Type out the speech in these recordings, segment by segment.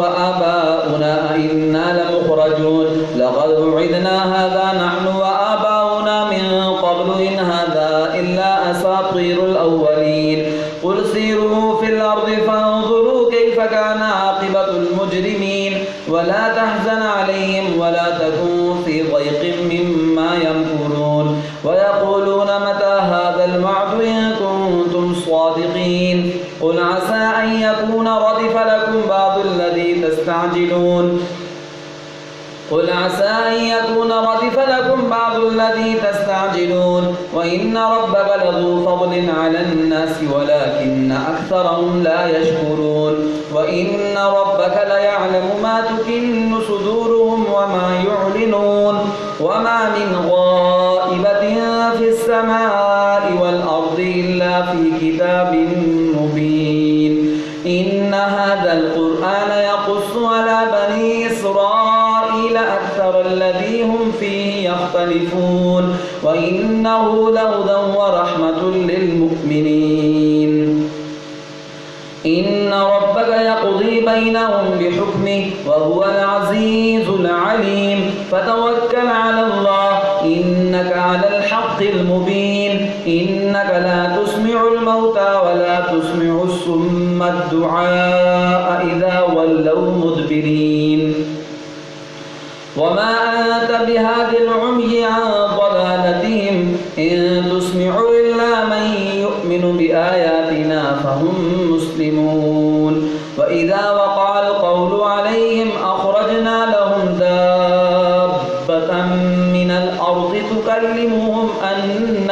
وآباؤنا أئنا لمخرجون لقد وعدنا هذا نحن وآباؤنا من قبل إن هذا إلا أساطير الأولين قل سيروا في الأرض فانظروا كيف كان عاقبة المجرمين ولا تحزن عليهم ولا تكن في ضيق مما يمكرون ويقولون متى هذا الوعد إن كنتم صادقين قل عسى أن يكون ردف لكم بعض الذي تستعجلون قل عسى أن يكون ردف لكم بعض الذي تستعجلون وإن ربك لذو فضل على الناس ولكن أكثرهم لا يشكرون وإن ربك ليعلم ما تكن صدورهم وما يعلنون وما من غائبة في السماء والأرض إلا في كتاب مبين إن هذا القرآن يقص على بني إسرائيل أكثر الذي هم فيه يختلفون وإنه لهدى ورحمة للمؤمنين إن ربك يقضي بينهم بحكمه وهو العزيز العليم فتوكل على الله إنك على الحق المبين إنك لا تسمع الموتى ولا تسمع الصم الدعاء إذا ولوا مدبرين وما أنت بهاد العمي عن ضلالتهم إن تسمع إلا من يؤمن بآياتنا فهم مسلمون وإذا وقع القول عليهم أخرجنا لهم دابة من الأرض تكلمهم أن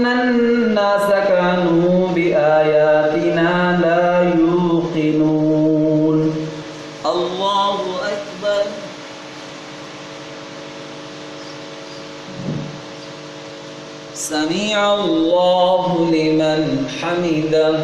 الناس كانوا بآياتنا لا يوقنون الله أكبر سمع الله لمن حمده